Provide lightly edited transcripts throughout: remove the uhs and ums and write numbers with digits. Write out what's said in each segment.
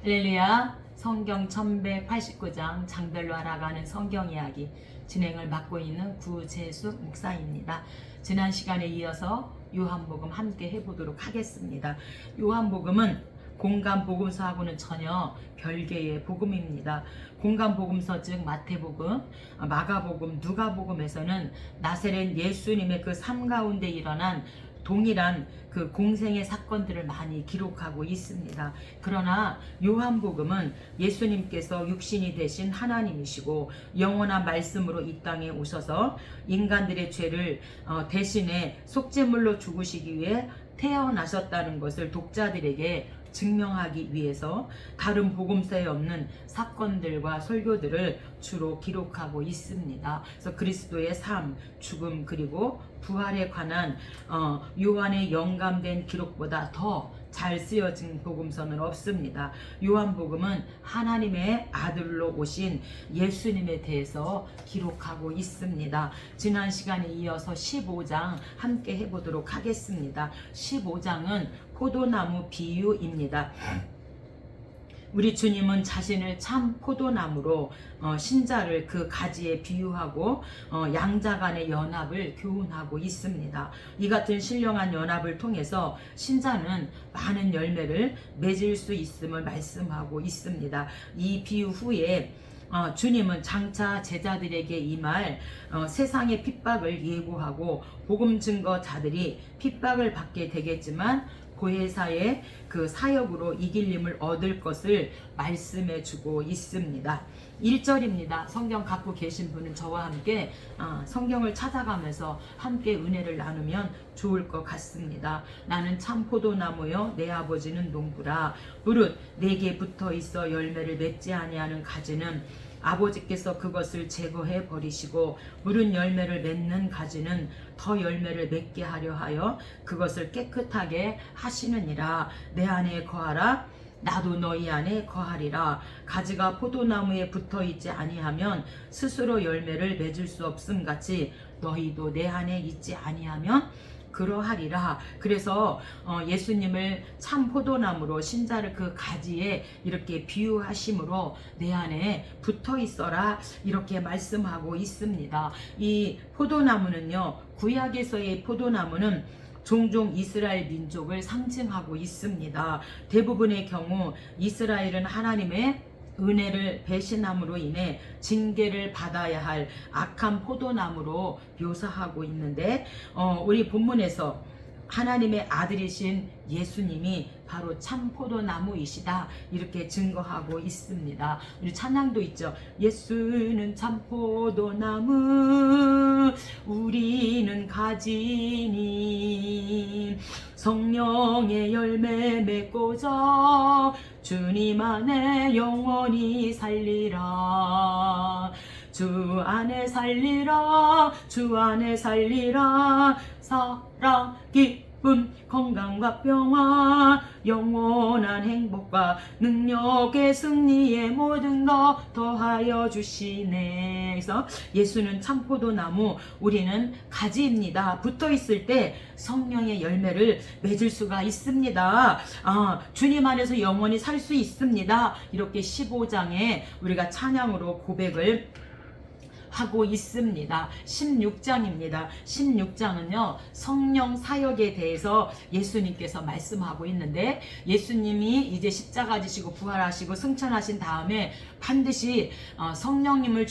할렐루야. 성경 1189장 장별로 알아가는 성경 이야기 진행을 맡고 있는 구재수 목사입니다. 지난 시간에 이어서 요한복음 함께 해보도록 하겠습니다. 요한복음은 공간 복음서하고는 전혀 별개의 복음입니다. 공간 복음서 즉 마태복음, 마가복음, 누가복음에서는 나세렛 예수님의 그 삶 가운데 일어난 동일한 그 공생의 사건들을 많이 기록하고 있습니다. 그러나 요한복음은 예수님께서 육신이 되신 하나님이시고 영원한 말씀으로 이 땅에 오셔서 인간들의 죄를 대신에 속죄물로 죽으시기 위해 태어나셨다는 것을 독자들에게 증명하기 위해서 다른 복음서에 없는 사건들과 설교들을 주로 기록하고 있습니다. 그래서 그리스도의 삶, 죽음 그리고 부활에 관한 요한의 영감된 기록보다 더 잘 쓰여진 복음서는 없습니다. 요한복음은 하나님의 아들로 오신 예수님에 대해서 기록하고 있습니다. 지난 시간에 이어서 15장 함께 해보도록 하겠습니다. 15장은 포도나무 비유입니다. 우리 주님은 자신을 참 포도나무로 신자를 그 가지에 비유하고 양자 간의 연합을 교훈하고 있습니다. 이 같은 신령한 연합을 통해서 신자는 많은 열매를 맺을 수 있음을 말씀하고 있습니다. 이 비유 후에 주님은 장차 제자들에게 임할 세상의 핍박을 예고하고 복음 증거자들이 핍박을 받게 되겠지만 보혜사의 그 사역으로 이길림을 얻을 것을 말씀해 주고 있습니다. 1절입니다. 성경 갖고 계신 분은 저와 함께 성경을 찾아가면서 함께 은혜를 나누면 좋을 것 같습니다. 나는 참 포도나무요 내 아버지는 농부라. 무릇 내게 붙어 있어 열매를 맺지 아니하는 가지는 아버지께서 그것을 제거해 버리시고 무른 열매를 맺는 가지는 더 열매를 맺게 하려 하여 그것을 깨끗하게 하시느니라. 내 안에 거하라. 나도 너희 안에 거하리라. 가지가 포도나무에 붙어 있지 아니하면 스스로 열매를 맺을 수 없음 같이 너희도 내 안에 있지 아니하면 그러하리라. 그래서 예수님을 참 포도나무로 신자를 그 가지에 이렇게 비유하심으로 내 안에 붙어 있어라 이렇게 말씀하고 있습니다. 이 포도나무는요, 구약에서의 포도나무는 종종 이스라엘 민족을 상징하고 있습니다. 대부분의 경우 이스라엘은 하나님의 은혜를 배신함으로 인해 징계를 받아야 할 악한 포도나무로 묘사하고 있는데 우리 본문에서 하나님의 아들이신 예수님이 바로 참 포도나무이시다 이렇게 증거하고 있습니다. 우리 찬양도 있죠. 예수는 참 포도나무 우리는 가지니 성령의 열매 맺고자 주님 안에 영원히 살리라. 주 안에 살리라. 주 안에 살리라. 사랑 기쁨 건강과 평화 영원한 행복과 능력의 승리의 모든 것 더하여 주시네. 그래서 예수는 참 포도나무 우리는 가지입니다. 붙어 있을 때 성령의 열매를 맺을 수가 있습니다. 주님 안에서 영원히 살 수 있습니다. 이렇게 15장에 우리가 찬양으로 고백을 하고 있습니다. 16장입니다. 16장은요 성령 사역에 대해서 예수님께서 말씀하고 있는데 예수님이 이제 십자가 지시고 부활하시고 승천하신 다음에 반드시 성령님을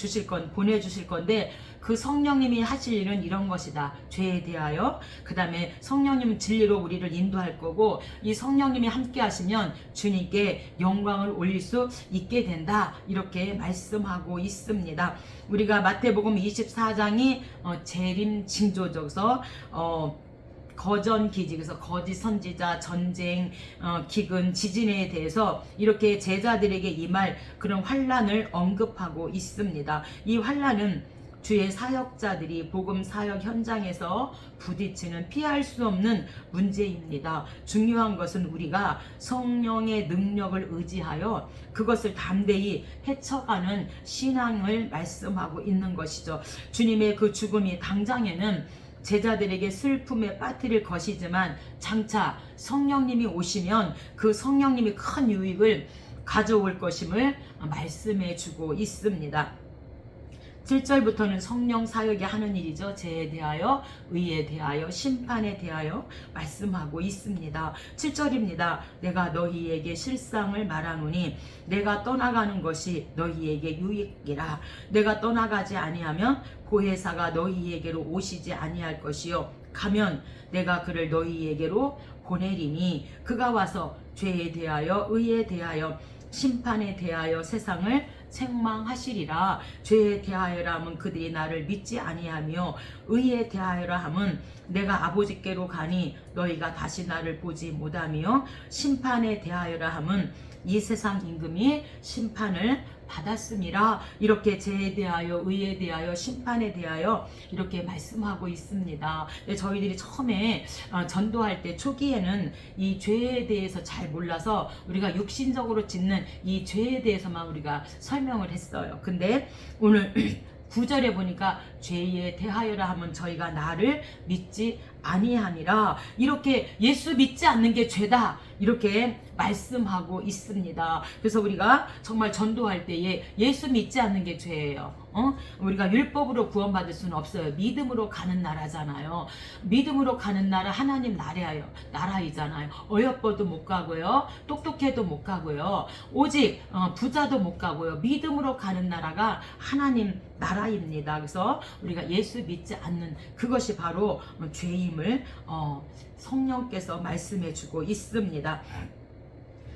보내주실 건데 그 성령님이 하실 일은 이런 것이다. 죄에 대하여 그 다음에 성령님은 진리로 우리를 인도할 거고 이 성령님이 함께 하시면 주님께 영광을 올릴 수 있게 된다. 이렇게 말씀하고 있습니다. 우리가 마태복음 24장이 재림 징조져서 거전기지, 그래서 거짓 선지자, 전쟁, 기근, 지진에 대해서 이렇게 제자들에게 임할 그런 환난을 언급하고 있습니다. 이 환난은 주의 사역자들이 복음 사역 현장에서 부딪히는 피할 수 없는 문제입니다. 중요한 것은 우리가 성령의 능력을 의지하여 그것을 담대히 헤쳐가는 신앙을 말씀하고 있는 것이죠. 주님의 그 죽음이 당장에는 제자들에게 슬픔에 빠뜨릴 것이지만 장차 성령님이 오시면 그 성령님이 큰 유익을 가져올 것임을 말씀해 주고 있습니다. 7절부터는 성령 사역이 하는 일이죠. 죄에 대하여, 의에 대하여, 심판에 대하여 말씀하고 있습니다. 7절입니다. 내가 너희에게 실상을 말하노니 내가 떠나가는 것이 너희에게 유익이라. 내가 떠나가지 아니하면 보혜사가 너희에게로 오시지 아니할 것이요 가면 내가 그를 너희에게로 보내리니 그가 와서 죄에 대하여, 의에 대하여, 심판에 대하여 세상을 책망하시리라. 죄에 대하여라 함은 그들이 나를 믿지 아니하며 의에 대하여라 함은 내가 아버지께로 가니 너희가 다시 나를 보지 못하며 심판에 대하여라 함은 이 세상 임금이 심판을 받았음이라. 이렇게 죄에 대하여, 의에 대하여, 심판에 대하여 이렇게 말씀하고 있습니다. 저희들이 처음에 전도할 때 초기에는 이 죄에 대해서 잘 몰라서 우리가 육신적으로 짓는 이 죄에 대해서만 우리가 설명을 했어요. 근데 오늘 9절에 보니까 죄에 대하여라 하면 저희가 나를 믿지 아니하니라. 이렇게 예수 믿지 않는 게 죄다. 이렇게 말씀하고 있습니다. 그래서 우리가 정말 전도할 때에 예수 믿지 않는 게 죄예요. 우리가 율법으로 구원받을 수는 없어요. 믿음으로 가는 나라잖아요. 믿음으로 가는 나라 하나님 나라이잖아요. 어여뻐도 못 가고요. 똑똑해도 못 가고요. 오직 부자도 못 가고요. 믿음으로 가는 나라가 하나님 나라입니다. 그래서 우리가 예수 믿지 않는 그것이 바로 죄임을 성령께서 말씀해 주고 있습니다.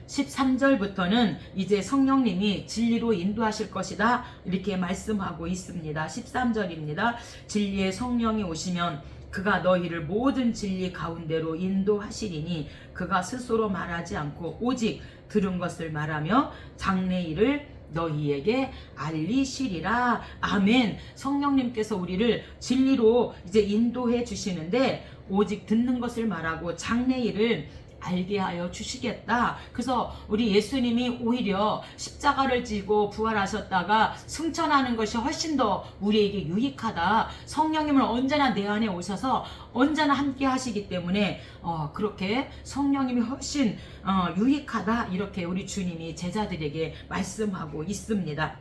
13절부터는 이제 성령님이 진리로 인도하실 것이다 이렇게 말씀하고 있습니다. 13절입니다. 진리의 성령이 오시면 그가 너희를 모든 진리 가운데로 인도하시리니 그가 스스로 말하지 않고 오직 들은 것을 말하며 장래일을 너희에게 알리시리라. 아멘. 성령님께서 우리를 진리로 이제 인도해 주시는데 오직 듣는 것을 말하고 장래일을 알게 하여 주시겠다. 그래서 우리 예수님이 오히려 십자가를 지고 부활하셨다가 승천하는 것이 훨씬 더 우리에게 유익하다. 성령님은 언제나 내 안에 오셔서 언제나 함께 하시기 때문에 그렇게 성령님이 훨씬 유익하다. 이렇게 우리 주님이 제자들에게 말씀하고 있습니다.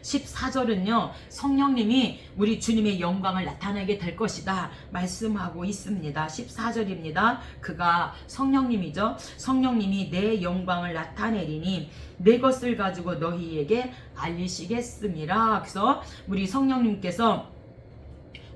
14절은요 성령님이 우리 주님의 영광을 나타내게 될 것이다 말씀하고 있습니다. 14절입니다. 그가 성령님이죠. 성령님이 내 영광을 나타내리니 내 것을 가지고 너희에게 알리시겠습니다. 그래서 우리 성령님께서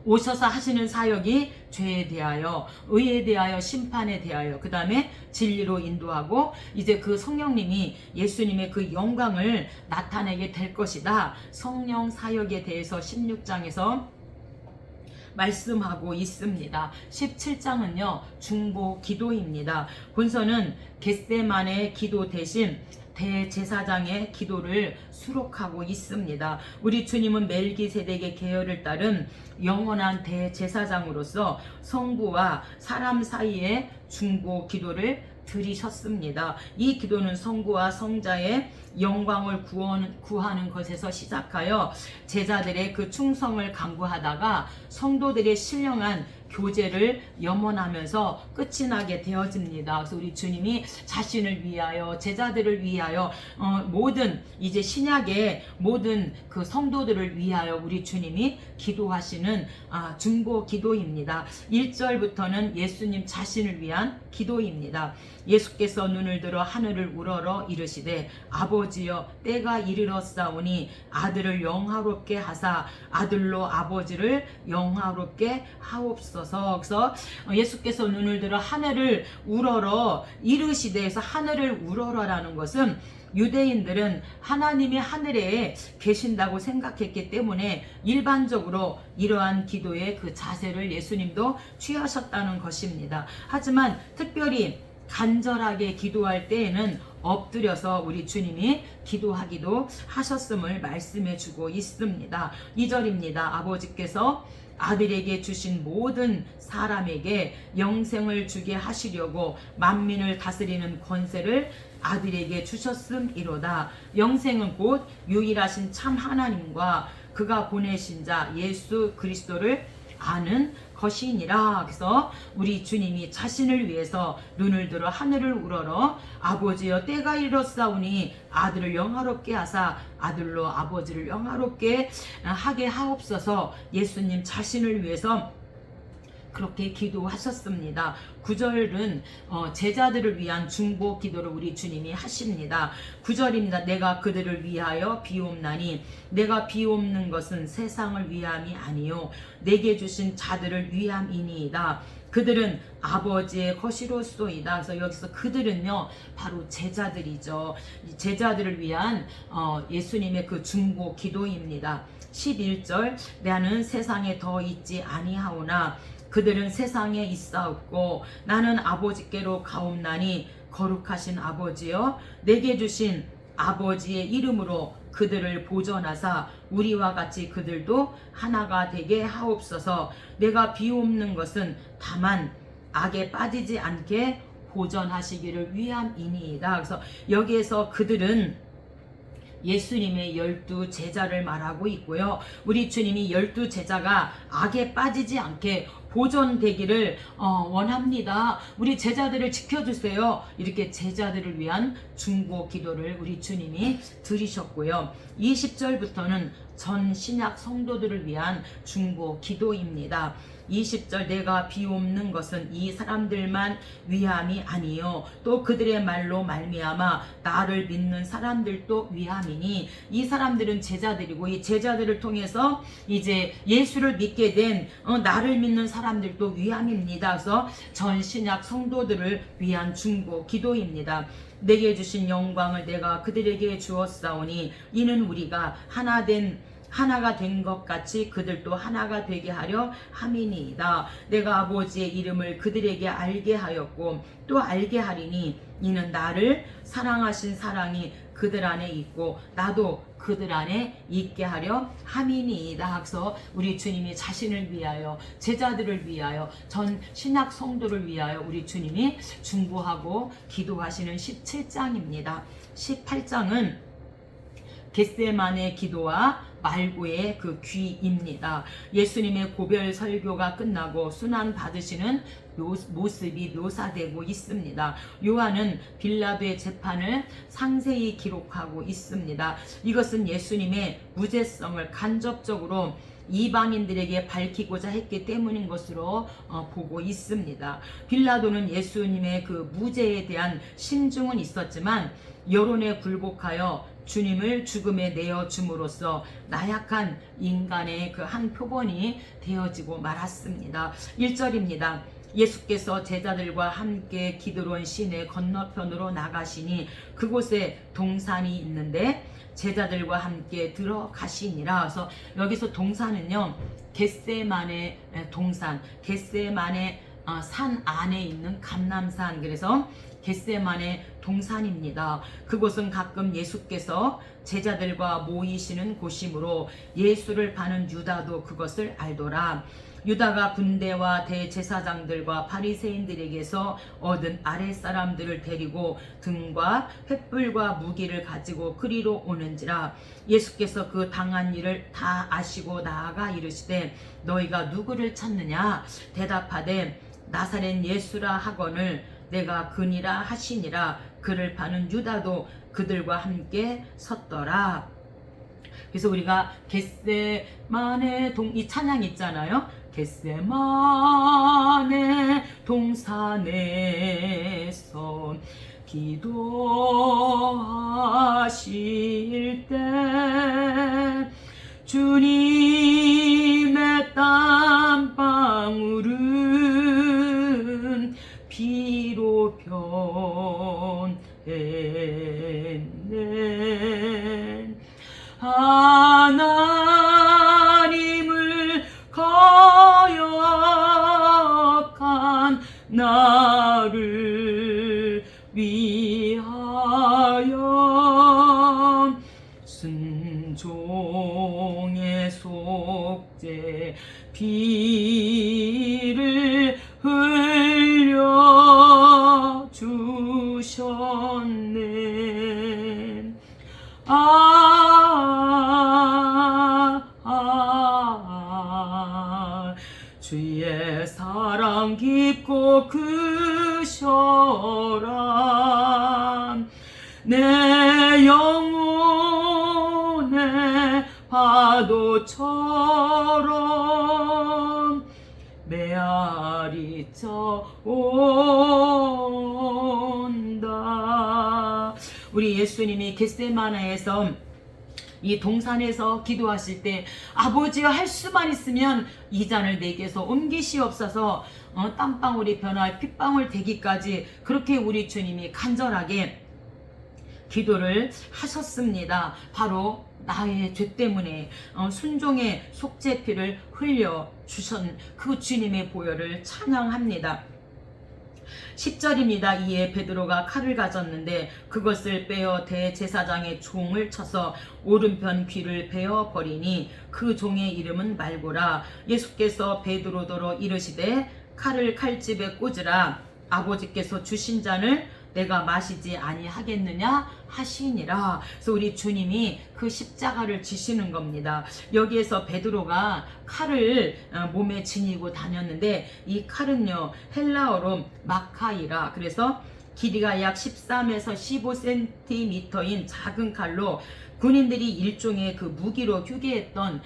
오셔서 하시는 사역이 죄에 대하여, 의에 대하여, 심판에 대하여, 그 다음에 진리로 인도하고 이제 그 성령님이 예수님의 그 영광을 나타내게 될 것이다. 성령 사역에 대해서 16장에서 말씀하고 있습니다. 17장은요 중보 기도입니다. 본서는 겟세마네 기도 대신 대제사장의 기도를 수록하고 있습니다. 우리 주님은 멜기세덱의 계열을 따른 영원한 대제사장으로서 성부와 사람 사이에 중보 기도를 드리셨습니다. 이 기도는 성부와 성자의 영광을 구하는 것에서 시작하여 제자들의 그 충성을 강구하다가 성도들의 신령한 교제를 염원하면서 끝이 나게 되어집니다. 그래서 우리 주님이 자신을 위하여 제자들을 위하여 모든 이제 신약의 모든 그 성도들을 위하여 우리 주님이 기도하시는 중보 기도입니다. 1절부터는 예수님 자신을 위한 기도입니다. 예수께서 눈을 들어 하늘을 우러러 이르시되 아버지여 때가 이르렀사오니 아들을 영화롭게 하사 아들로 아버지를 영화롭게 하옵소서. 그래서 예수께서 눈을 들어 하늘을 우러러 이르시되 해서 하늘을 우러러라는 것은 유대인들은 하나님이 하늘에 계신다고 생각했기 때문에 일반적으로 이러한 기도의 그 자세를 예수님도 취하셨다는 것입니다. 하지만 특별히 간절하게 기도할 때에는 엎드려서 우리 주님이 기도하기도 하셨음을 말씀해 주고 있습니다. 2절입니다. 아버지께서 아들에게 주신 모든 사람에게 영생을 주게 하시려고 만민을 다스리는 권세를 아들에게 주셨음이로다. 영생은 곧 유일하신 참 하나님과 그가 보내신 자 예수 그리스도를 아는 것이니라. 그래서 우리 주님이 자신을 위해서 눈을 들어 하늘을 우러러 아버지여 때가 이르렀사오니 아들을 영화롭게 하사 아들로 아버지를 영화롭게 하게 하옵소서. 예수님 자신을 위해서 그렇게 기도하셨습니다. 9절은 제자들을 위한 중보 기도를 우리 주님이 하십니다. 9절입니다. 내가 그들을 위하여 비옵나니 내가 비옵는 것은 세상을 위함이 아니요 내게 주신 자들을 위함이니이다. 그들은 아버지의 것이로소이다. 그래서 여기서 그들은요 바로 제자들이죠. 제자들을 위한 예수님의 그 중보 기도입니다. 11절 나는 세상에 더 있지 아니하오나 그들은 세상에 있사옵고 나는 아버지께로 가옵나니 거룩하신 아버지여 내게 주신 아버지의 이름으로 그들을 보존하사 우리와 같이 그들도 하나가 되게 하옵소서. 내가 비옵는 것은 다만 악에 빠지지 않게 보존하시기를 위함이니이다. 그래서 여기에서 그들은 예수님의 12 제자를 말하고 있고요. 우리 주님이 12 제자가 악에 빠지지 않게 보존되기를 원합니다. 우리 제자들을 지켜주세요. 이렇게 제자들을 위한 중보 기도를 우리 주님이 드리셨고요. 20절부터는 전 신약 성도들을 위한 중보 기도입니다. 20절 내가 비옵는 것은 이 사람들만 위함이 아니요 또 그들의 말로 말미암아 나를 믿는 사람들도 위함이니 이 사람들은 제자들이고 이 제자들을 통해서 이제 예수를 믿게 된 나를 믿는 사람들도 위함입니다. 그래서 전 신약 성도들을 위한 중보 기도입니다. 내게 주신 영광을 내가 그들에게 주었사오니 이는 우리가 하나가 된 것 같이 그들도 하나가 되게 하려 함이니이다. 내가 아버지의 이름을 그들에게 알게 하였고 또 알게 하리니 이는 나를 사랑하신 사랑이 그들 안에 있고 나도 그들 안에 있게 하려 함이니이다. 그래서 우리 주님이 자신을 위하여 제자들을 위하여 전 신약 성도를 위하여 우리 주님이 중보하고 기도하시는 17장입니다. 18장은 겟세마네 기도와 말고의 그 귀입니다. 예수님의 고별 설교가 끝나고 순환 받으시는 모습이 묘사되고 있습니다. 요한은 빌라도의 재판을 상세히 기록하고 있습니다. 이것은 예수님의 무죄성을 간접적으로 이방인들에게 밝히고자 했기 때문인 것으로 보고 있습니다. 빌라도는 예수님의 그 무죄에 대한 신중은 있었지만 여론에 굴복하여 주님을 죽음에 내어 줌으로써 나약한 인간의 그 한 표본이 되어지고 말았습니다. 1절입니다. 예수께서 제자들과 함께 기드론 시내 건너편으로 나가시니 그곳에 동산이 있는데 제자들과 함께 들어가시니라. 그래서 여기서 동산은요 겟세마네 동산, 겟세마네 산 안에 있는 감람산, 그래서 겟세마네 동산입니다. 그곳은 가끔 예수께서 제자들과 모이시는 곳이므로 예수를 파는 유다도 그것을 알더라. 유다가 군대와 대제사장들과 바리새인들에게서 얻은 아랫사람들을 데리고 등과 횃불과 무기를 가지고 그리로 오는지라. 예수께서 그 당한 일을 다 아시고 나아가 이르시되 너희가 누구를 찾느냐? 대답하되 나사렛 예수라 하거늘 내가 그니라 하시니라. 그를 파는 유다도 그들과 함께 섰더라. 그래서 우리가 겟세마네 이 찬양 있잖아요. 겟세마네 동산에서 기도하실 때 주님의 땀방울은 피로 변했네. 하나님을 거역한 나를 위하여 순종의 속죄 피를 흘려 주셨네. 볶으셔라. 내 영혼의 파도처럼 메아리 쳐온다. 우리 예수님이 겟세마네에서 이 동산에서 기도하실 때 아버지가 할 수만 있으면 이 잔을 내게서 옮기시옵소서, 땀방울이 변할 핏방울 되기까지 그렇게 우리 주님이 간절하게 기도를 하셨습니다. 바로 나의 죄 때문에 순종의 속죄피를 흘려 주신 그 주님의 보혈을 찬양합니다. 10절입니다. 이에 베드로가 칼을 가졌는데 그것을 빼어 대제사장의 종을 쳐서 오른편 귀를 베어 버리니 그 종의 이름은 말고라. 예수께서 베드로더러 이르시되 칼을 칼집에 꽂으라. 아버지께서 주신 잔을 내가 마시지 아니하겠느냐 하시니라. 그래서 우리 주님이 그 십자가를 지시는 겁니다. 여기에서 베드로가 칼을 몸에 지니고 다녔는데 이 칼은요 헬라어로 마카이라, 그래서 길이가 약 13에서 15cm인 작은 칼로 군인들이 일종의 그 무기로 휴대했던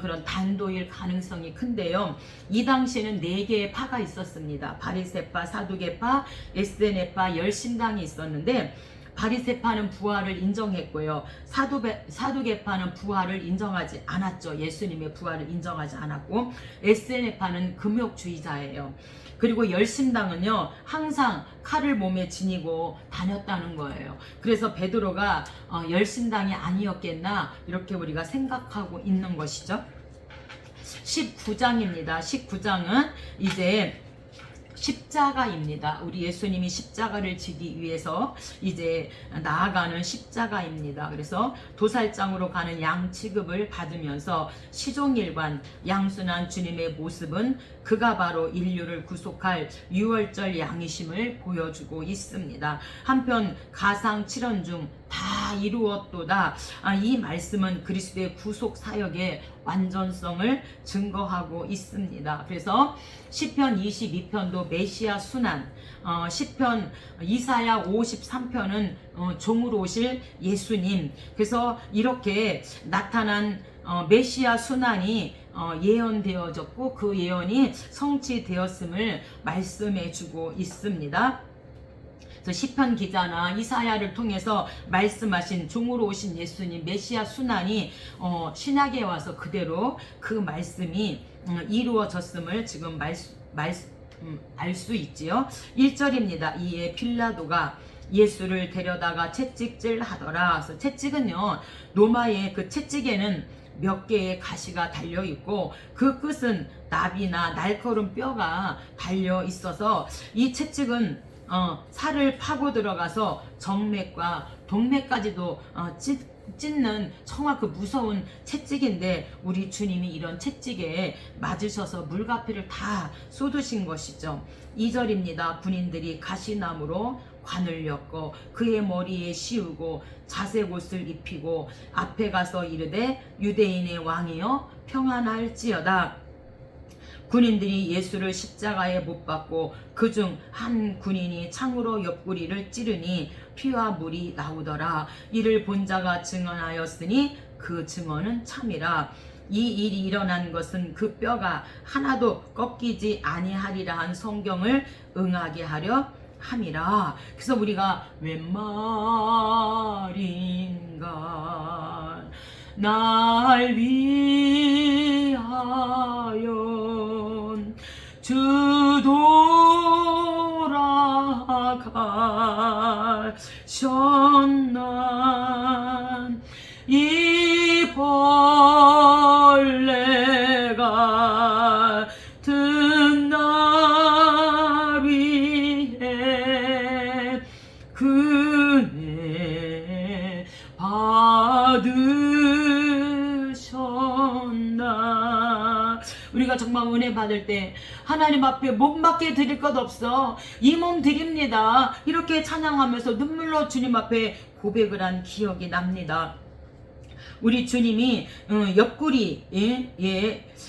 그런 단도일 가능성이 큰데요. 이 당시에는 4개의 파가 있었습니다. 바리새파, 사두개파, 에스네파, 열심당이 있었는데 바리새파는 부활을 인정했고요. 사두개파는 부활을 인정하지 않았죠. 예수님의 부활을 인정하지 않았고, 에스네파는 금욕주의자예요. 그리고 열심당은요 항상 칼을 몸에 지니고 다녔다는 거예요. 그래서 베드로가 열심당이 아니었겠나 이렇게 우리가 생각하고 있는 것이죠. 19장입니다. 19장은 이제 십자가입니다. 우리 예수님이 십자가를 지기 위해서 이제 나아가는 십자가입니다. 그래서 도살장으로 가는 양 취급을 받으면서 시종일관 양순한 주님의 모습은 그가 바로 인류를 구속할 유월절 양이심을 보여주고 있습니다. 한편 가상 7원 중 다 이루었도다. 이 말씀은 그리스도의 구속 사역의 완전성을 증거하고 있습니다. 그래서 시편 22편도 메시아 순환, 시편 이사야 53편은 종으로 오실 예수님, 그래서 이렇게 나타난 메시아 순환이 예언되어졌고 그 예언이 성취되었음을 말씀해 주고 있습니다. 시편 기자나 이사야를 통해서 말씀하신 종으로 오신 예수님 메시아 순환이 신약에 와서 그대로 그 말씀이 이루어졌음을 지금 알 수 있지요. 1절입니다. 이에 빌라도가 예수를 데려다가 채찍질 하더라. 그래서 채찍은요 로마의 그 채찍에는 몇 개의 가시가 달려 있고 그 끝은 나비나 날카로운 뼈가 달려 있어서 이 채찍은 살을 파고 들어가서 정맥과 동맥까지도 찢는 정말 그 무서운 채찍인데 우리 주님이 이런 채찍에 맞으셔서 물가피를 다 쏟으신 것이죠. 2절입니다. 군인들이 가시나무로 관을 엮고 그의 머리에 씌우고 자색 옷을 입히고 앞에 가서 이르되 유대인의 왕이여 평안할지어다. 군인들이 예수를 십자가에 못 박고 그중 한 군인이 창으로 옆구리를 찌르니 피와 물이 나오더라. 이를 본 자가 증언하였으니 그 증언은 참이라. 이 일이 일어난 것은 그 뼈가 하나도 꺾이지 아니하리라 한 성경을 응하게 하려 함이라. 그래서 우리가 웬 말인가 날 위하여 주 돌아가셨나. 이 벌레가 든 날 위해 그네 받으셨나. 우리가 정말 은혜 받을 때 하나님 앞에 몸밖에 드릴 것 없어 이 몸 드립니다 이렇게 찬양하면서 눈물로 주님 앞에 고백을 한 기억이 납니다. 우리 주님이 옆구리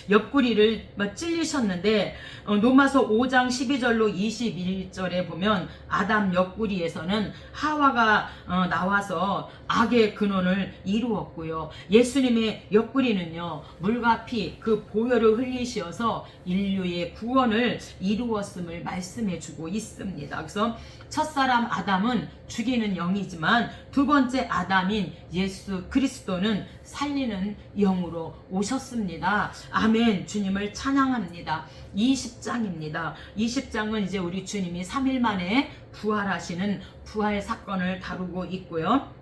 옆구리를 찔리셨는데 로마서 5장 12절로 21절에 보면 아담 옆구리에서는 하와가 나와서 악의 근원을 이루었고요. 예수님의 옆구리는요, 물과 피 그 보혈을 흘리셔서 인류의 구원을 이루었음을 말씀해 주고 있습니다. 그래서 첫사람 아담은 죽이는 영이지만 두 번째 아담인 예수 그리스도는 살리는 영으로 오셨습니다. 아멘. 주님을 찬양합니다. 20장입니다. 20장은 이제 우리 주님이 3일 만에 부활하시는 부활 사건을 다루고 있고요.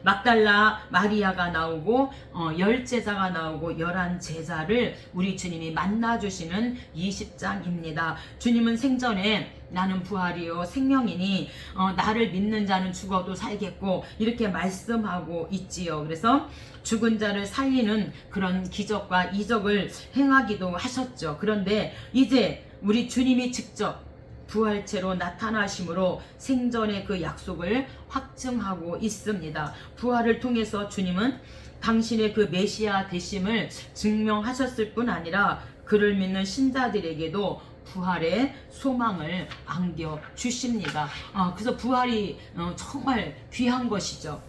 막달라 마리아가 나오고 10제자가 나오고 11제자를 우리 주님이 만나주시는 20장입니다. 주님은 생전에 나는 부활이요 생명이니 나를 믿는 자는 죽어도 살겠고 이렇게 말씀하고 있지요. 그래서 죽은 자를 살리는 그런 기적과 이적을 행하기도 하셨죠. 그런데 이제 우리 주님이 직접 부활체로 나타나심으로 생전의 그 약속을 확증하고 있습니다. 부활을 통해서 주님은 당신의 그 메시아 되심을 증명하셨을 뿐 아니라 그를 믿는 신자들에게도 부활의 소망을 안겨 주십니다. 그래서 부활이 정말 귀한 것이죠.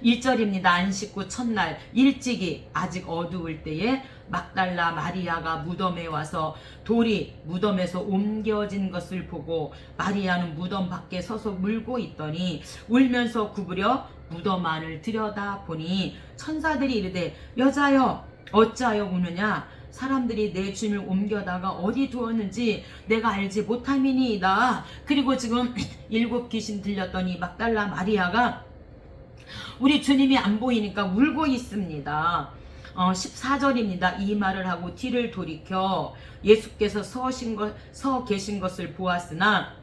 1절입니다. 안식구 첫날 일찍이 아직 어두울 때에 막달라 마리아가 무덤에 와서 돌이 무덤에서 옮겨진 것을 보고 마리아는 무덤 밖에 서서 울고 있더니 울면서 구부려 무덤 안을 들여다보니 천사들이 이르되 여자여 어찌하여 우느냐 사람들이 내 주님을 옮겨다가 어디 두었는지 내가 알지 못함이니이다. 그리고 지금 7 귀신 들렸더니 막달라 마리아가 우리 주님이 안 보이니까 울고 있습니다. 14절입니다. 이 말을 하고 뒤를 돌이켜 예수께서 서 계신 것을 보았으나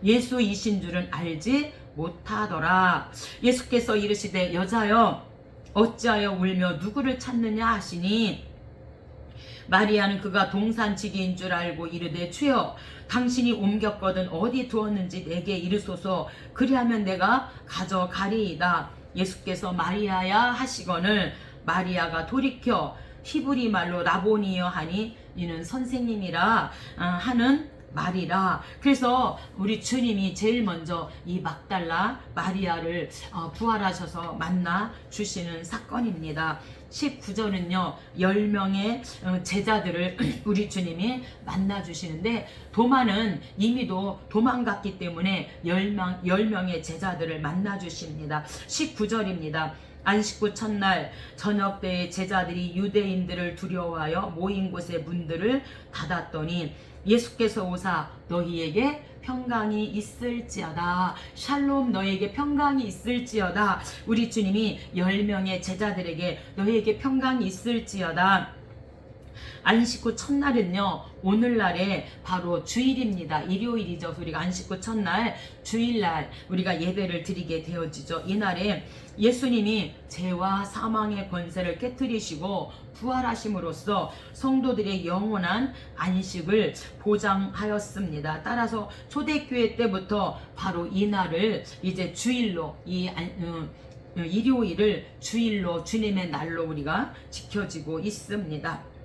예수이신 줄은 알지 못하더라. 예수께서 이르시되 여자여 어찌하여 울며 누구를 찾느냐 하시니 마리아는 그가 동산지기인 줄 알고 이르되 주여 당신이 옮겼거든 어디 두었는지 내게 이르소서 그리하면 내가 가져가리이다. 예수께서 마리아야 하시거늘 마리아가 돌이켜 히브리 말로 라보니여 하니 이는 선생님이라 하는 말이라. 그래서 우리 주님이 제일 먼저 이 막달라 마리아를 부활하셔서 만나 주시는 사건입니다. 19절은요 10명의 제자들을 우리 주님이 만나 주시는데 도마는 이미도 도망갔기 때문에 10명의 제자들을 만나 주십니다. 19절입니다. 안식구 첫날 저녁 때에 제자들이 유대인들을 두려워하여 모인 곳의 문들을 닫았더니 예수께서 오사 너희에게 평강이 있을지어다. 샬롬 너희에게 평강이 있을지어다. 우리 주님이 10명의 제자들에게 너희에게 평강이 있을지어다. 안식구 첫날은요 오늘날에 바로 주일입니다. 일요일이죠. 우리가 안식구 첫날 주일날 우리가 예배를 드리게 되어지죠. 이날에 예수님이 죄와 사망의 권세를 깨뜨리시고 부활하심으로써 성도들의 영원한 안식을 보장하였습니다. 따라서 초대교회 때부터 바로 이날을 이제 주일로 일요일을 주일로 주님의 날로 우리가 지켜지고 있습니다.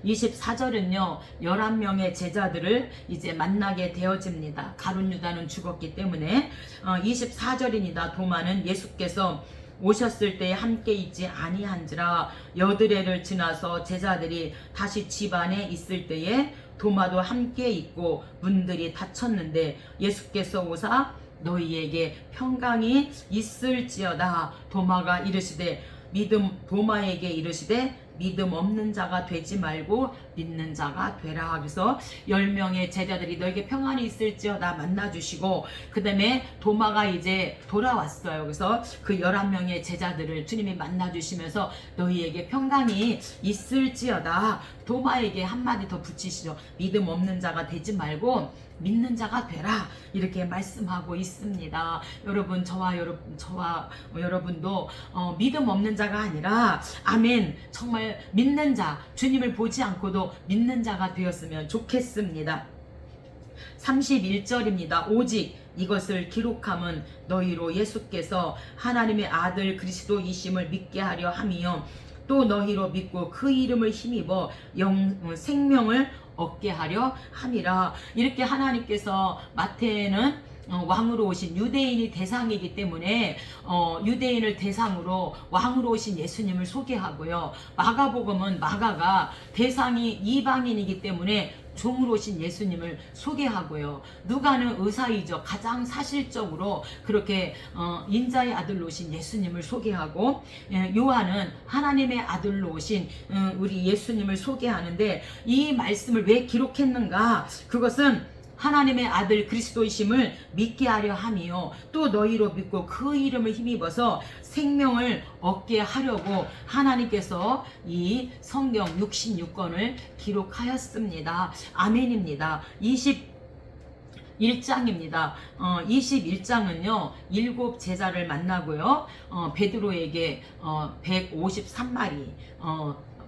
24절은요 11명의 제자들을 이제 만나게 되어집니다. 가룟 유다는 죽었기 때문에 24절입니다. 도마는 예수께서 오셨을 때에 함께 있지 아니한지라 여드레를 지나서 제자들이 다시 집 안에 있을 때에 도마도 함께 있고 문들이 닫혔는데 예수께서 오사 너희에게 평강이 있을지어다. 도마가 이르시되 도마에게 이르시되 믿음 없는 자가 되지 말고 믿는 자가 되라. 그래서 10명의 제자들이 너에게 평안이 있을지어다 만나주시고 그 다음에 도마가 이제 돌아왔어요. 그래서 그 11명의 제자들을 주님이 만나주시면서 너희에게 평강이 있을지어다. 도마에게 한마디 더 붙이시죠. 믿음 없는 자가 되지 말고 믿는 자가 되라. 이렇게 말씀하고 있습니다. 여러분 저와 여러분도 믿음 없는 자가 아니라 아멘 정말 믿는 자 주님을 보지 않고도 믿는 자가 되었으면 좋겠습니다. 31절입니다. 오직 이것을 기록함은 너희로 예수께서 하나님의 아들 그리스도이심을 믿게 하려 함이요 또 너희로 믿고 그 이름을 힘입어 생명을 얻게 하려 함이라. 이렇게 하나님께서 마태는 왕으로 오신 유대인이 대상이기 때문에 유대인을 대상으로 왕으로 오신 예수님을 소개하고요. 마가복음은 마가가 대상이 이방인이기 때문에 종으로 오신 예수님을 소개하고요. 누가는 의사이죠. 가장 사실적으로 그렇게 인자의 아들로 오신 예수님을 소개하고, 요한은 하나님의 아들로 오신 우리 예수님을 소개하는데, 이 말씀을 왜 기록했는가? 그것은 하나님의 아들 그리스도이심을 믿게 하려 함이요 또 너희로 믿고 그 이름을 힘입어서 생명을 얻게 하려고 하나님께서 이 성경 66권을 기록하였습니다. 아멘입니다. 21장입니다. 21장은요 7 제자를 만나고요 베드로에게 153마리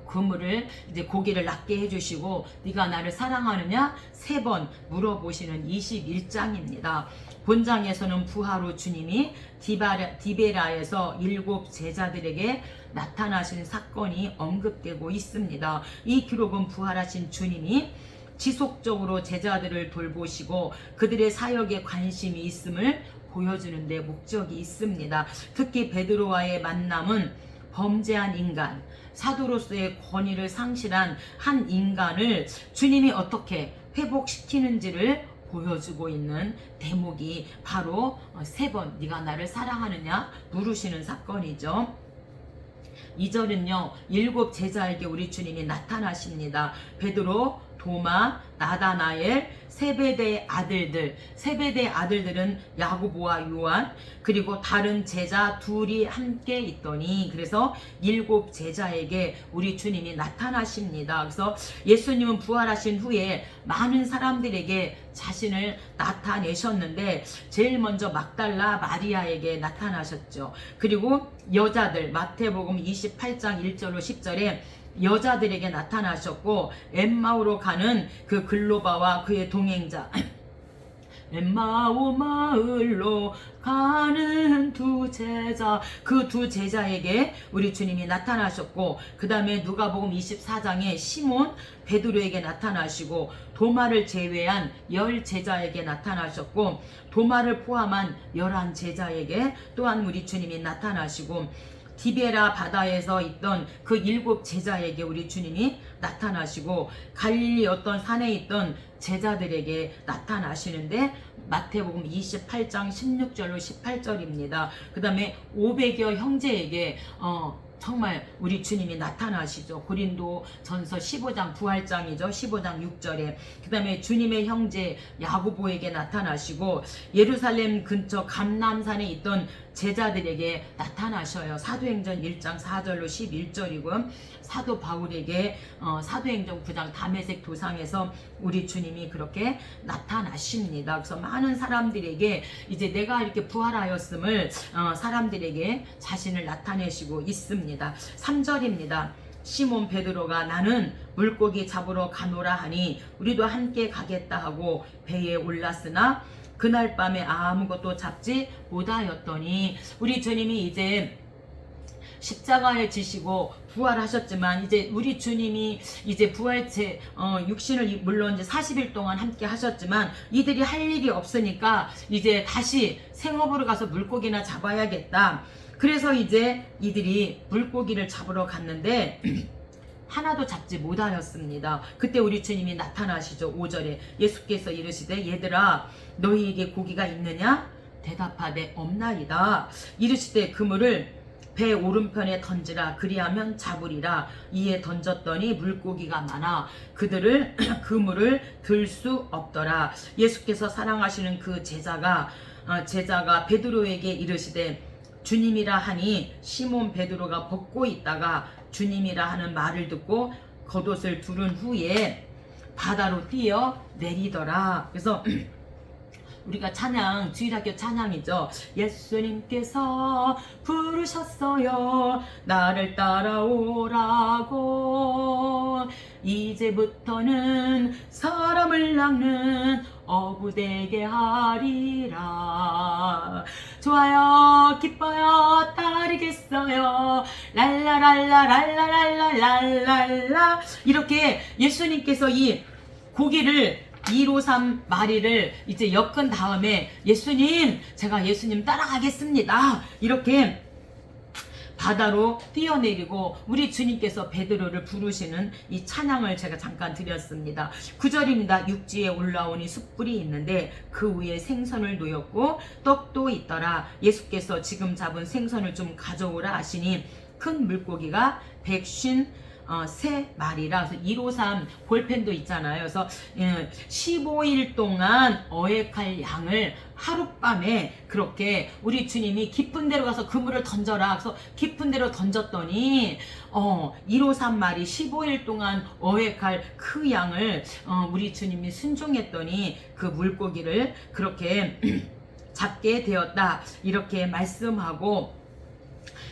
그물을 이제 고기를 낚게 해주시고 네가 나를 사랑하느냐 3번 물어보시는 21장입니다. 본장에서는 부활 후 주님이 디베라에서 7 제자들에게 나타나신 사건이 언급되고 있습니다. 이 기록은 부활하신 주님이 지속적으로 제자들을 돌보시고 그들의 사역에 관심이 있음을 보여주는 데 목적이 있습니다. 특히 베드로와의 만남은 범죄한 인간, 사도로서의 권위를 상실한 한 인간을 주님이 어떻게 회복시키는지를 보여주고 있는 대목이 바로 3번 네가 나를 사랑하느냐 물으시는 사건이죠. 2절은요 7 제자에게 우리 주님이 나타나십니다. 베드로, 도마, 나다나엘, 세베대의 아들들, 세베대의 아들들은 야고보와 요한 그리고 다른 제자 둘이 함께 있더니 그래서 7 제자에게 우리 주님이 나타나십니다. 그래서 예수님은 부활하신 후에 많은 사람들에게 자신을 나타내셨는데 제일 먼저 막달라 마리아에게 나타나셨죠. 그리고 여자들 마태복음 28장 1절로 10절에 여자들에게 나타나셨고 엠마오로 가는 그 글로바와 그의 동행자 엠마오 마을로 가는 2 제자 그 2 제자에게 우리 주님이 나타나셨고 그 다음에 누가복음 24장에 시몬 베드로에게 나타나시고 도마를 제외한 10 제자에게 나타나셨고 도마를 포함한 11 제자에게 또한 우리 주님이 나타나시고 디베라 바다에서 있던 그 7 제자에게 우리 주님이 나타나시고 갈릴리 어떤 산에 있던 제자들에게 나타나시는데 마태복음 28장 16절로 18절입니다. 그 다음에 500여 형제에게 정말 우리 주님이 나타나시죠. 고린도 전서 15장 부활장이죠. 15장 6절에 그 다음에 주님의 형제 야고보에게 나타나시고 예루살렘 근처 감람산에 있던 제자들에게 나타나셔요. 사도행전 1장 4절로 11절이고 사도 바울에게 사도행전 9장 다메섹 도상에서 우리 주님이 그렇게 나타나십니다. 그래서 많은 사람들에게 이제 내가 이렇게 부활하였음을 사람들에게 자신을 나타내시고 있습니다. 3절입니다. 시몬 베드로가 나는 물고기 잡으러 가노라 하니 우리도 함께 가겠다 하고 배에 올랐으나 그날 밤에 아무것도 잡지 못하였더니 우리 주님이 이제 십자가에 지시고 부활하셨지만 이제 우리 주님이 이제 부활체 육신을 물론 이제 40일 동안 함께 하셨지만 이들이 할 일이 없으니까 이제 다시 생업으로 가서 물고기나 잡아야겠다. 그래서 이제 이들이 물고기를 잡으러 갔는데 하나도 잡지 못하였습니다. 그때 우리 주님이 나타나시죠. 5절에 예수께서 이르시되 얘들아 너희에게 고기가 있느냐? 대답하되 없나이다. 이르시되 그물을 배 오른편에 던지라 그리하면 잡으리라. 이에 던졌더니 물고기가 많아 그들을 그물을 들 수 없더라. 예수께서 사랑하시는 그 제자가 베드로에게 이르시되 주님이라 하니 시몬 베드로가 벗고 있다가 주님이라 하는 말을 듣고 겉옷을 두른 후에 바다로 뛰어 내리더라. 그래서 우리가 찬양, 주일학교 찬양이죠. 예수님께서 부르셨어요. 나를 따라오라고. 이제부터는 사람을 낚는 어부되게 하리라. 좋아요, 기뻐요, 따르겠어요. 랄라랄라랄라랄라랄라. 이렇게 예수님께서 이 고기를 153 마리를 이제 엮은 다음에 예수님, 제가 예수님 따라가겠습니다. 이렇게 바다로 뛰어내리고 우리 주님께서 베드로를 부르시는 이 찬양을 제가 잠깐 드렸습니다. 9절입니다. 육지에 올라오니 숯불이 있는데 그 위에 생선을 놓였고 떡도 있더라. 예수께서 지금 잡은 생선을 좀 가져오라 하시니 큰 물고기가 153마리라. 그래서 153 볼펜도 있잖아요. 그래서 15일 동안 어획할 양을 하룻밤에 그렇게 우리 주님이 깊은 데로 가서 그물을 던져라. 그래서 깊은 데로 던졌더니 153마리 15일 동안 어획할 그 양을 우리 주님이 순종했더니 그 물고기를 그렇게 잡게 되었다. 이렇게 말씀하고,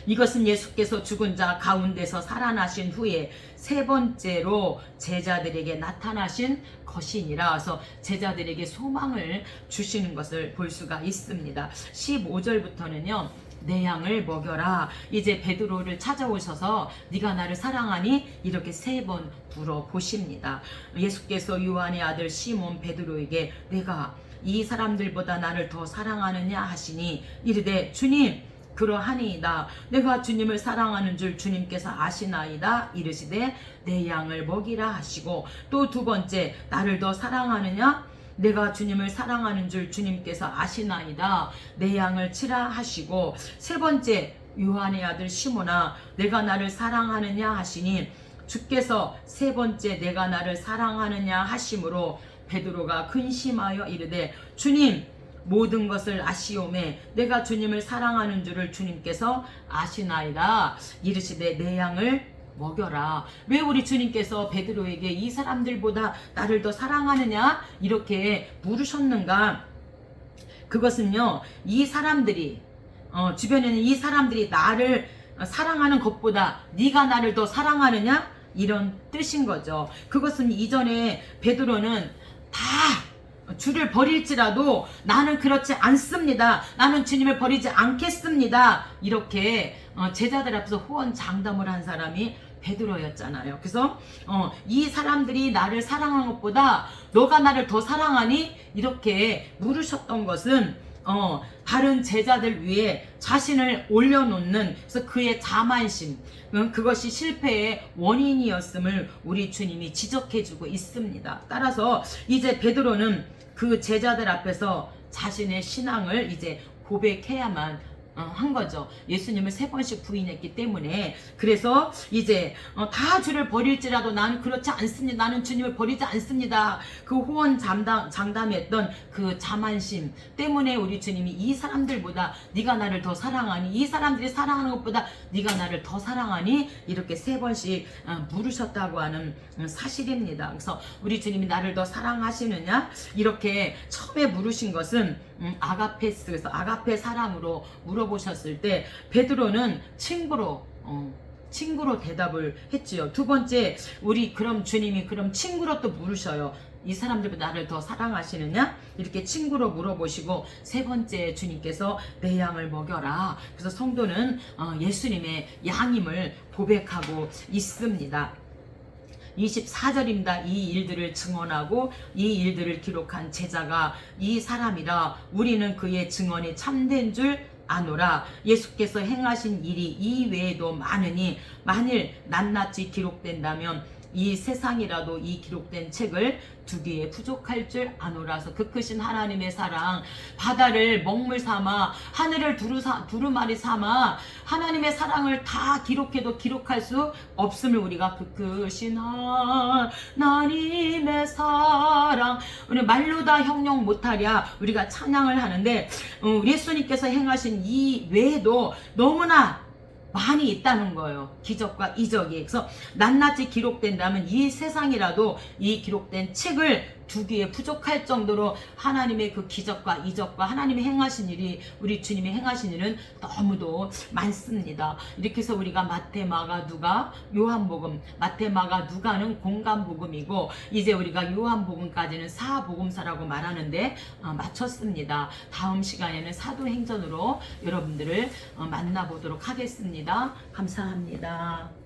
이것은 예수께서 죽은 자 가운데서 살아나신 후에 세 번째로 제자들에게 나타나신 것이니라. 그래서 제자들에게 소망을 주시는 것을 볼 수가 있습니다. 15절부터는요. 내 양을 먹여라. 이제 베드로를 찾아오셔서 네가 나를 사랑하니? 이렇게 3번 물어보십니다. 예수께서 요한의 아들 시몬 베드로에게 내가 이 사람들보다 나를 더 사랑하느냐 하시니 이르되 주님 그러하니이다. 내가 주님을 사랑하는 줄 주님께서 아시나이다. 이르시되 내 양을 먹이라 하시고, 또 두 번째 나를 더 사랑하느냐? 내가 주님을 사랑하는 줄 주님께서 아시나이다. 내 양을 치라 하시고, 세 번째 요한의 아들 시몬아 내가 나를 사랑하느냐 하시니 주께서 세 번째 내가 나를 사랑하느냐 하심으로 베드로가 근심하여 이르되 주님 모든 것을 아시오매 내가 주님을 사랑하는 줄을 주님께서 아시나이다. 이르시되 내 양을 먹여라. 왜 우리 주님께서 베드로에게 이 사람들보다 나를 더 사랑하느냐 이렇게 물으셨는가? 그것은요, 이 사람들이 주변에는 이 사람들이 나를 사랑하는 것보다 네가 나를 더 사랑하느냐 이런 뜻인 거죠. 그것은 이전에 베드로는 다 주를 버릴지라도 나는 그렇지 않습니다. 나는 주님을 버리지 않겠습니다. 이렇게 제자들 앞에서 호언장담을 한 사람이 베드로였잖아요. 그래서 이 사람들이 나를 사랑한 것보다 너가 나를 더 사랑하니? 이렇게 물으셨던 것은 다른 제자들 위에 자신을 올려놓는, 그래서 그의 자만심, 그것이 실패의 원인이었음을 우리 주님이 지적해주고 있습니다. 따라서 이제 베드로는 그 제자들 앞에서 자신의 신앙을 이제 고백해야만 한 거죠. 예수님을 3번씩 부인했기 때문에. 그래서 이제 다 주를 버릴지라도 나는 그렇지 않습니다. 나는 주님을 버리지 않습니다. 그 호언 장담했던 그 자만심 때문에 우리 주님이 이 사람들보다 네가 나를 더 사랑하니? 이 사람들이 사랑하는 것보다 네가 나를 더 사랑하니? 이렇게 3번씩 물으셨다고 하는 사실입니다. 그래서 우리 주님이 나를 더 사랑하시느냐? 이렇게 처음에 물으신 것은 아가페스, 그래서 아가페 사랑으로 물어보셨을 때 베드로는 친구로 대답을 했지요. 두 번째, 그럼 주님이 그럼 친구로 또 물으셔요. 이 사람들보다 나를 더 사랑하시느냐? 이렇게 친구로 물어보시고, 세 번째 주님께서 내 양을 먹여라. 그래서 성도는 예수님의 양임을 고백하고 있습니다. 24절입니다. 이 일들을 증언하고 이 일들을 기록한 제자가 이 사람이라 우리는 그의 증언이 참된 줄 아노라. 예수께서 행하신 일이 이 외에도 많으니 만일 낱낱이 기록된다면 이 세상이라도 이 기록된 책을 두기에 부족할 줄 아노라서 그 크신 하나님의 사랑, 바다를 먹물 삼아 하늘을 두루마리 삼아 하나님의 사랑을 다 기록해도 기록할 수 없음을 우리가 그 크신 하나님의 사랑, 우리 말로 다 형용 못하랴 우리가 찬양을 하는데, 예수님께서 행하신 이 외에도 너무나 많이 있다는 거예요. 기적과 이적이. 그래서 낱낱이 기록된다면 이 세상이라도 이 기록된 책을 두기에 부족할 정도로 하나님의 그 기적과 이적과 하나님이 행하신 일이, 우리 주님이 행하신 일은 너무도 많습니다. 이렇게 해서 우리가 마태, 마가, 누가, 요한복음, 마태, 마가, 누가는 공간복음이고, 이제 우리가 요한복음까지는 사복음사라고 말하는데 마쳤습니다. 다음 시간에는 사도행전으로 여러분들을 만나보도록 하겠습니다. 감사합니다.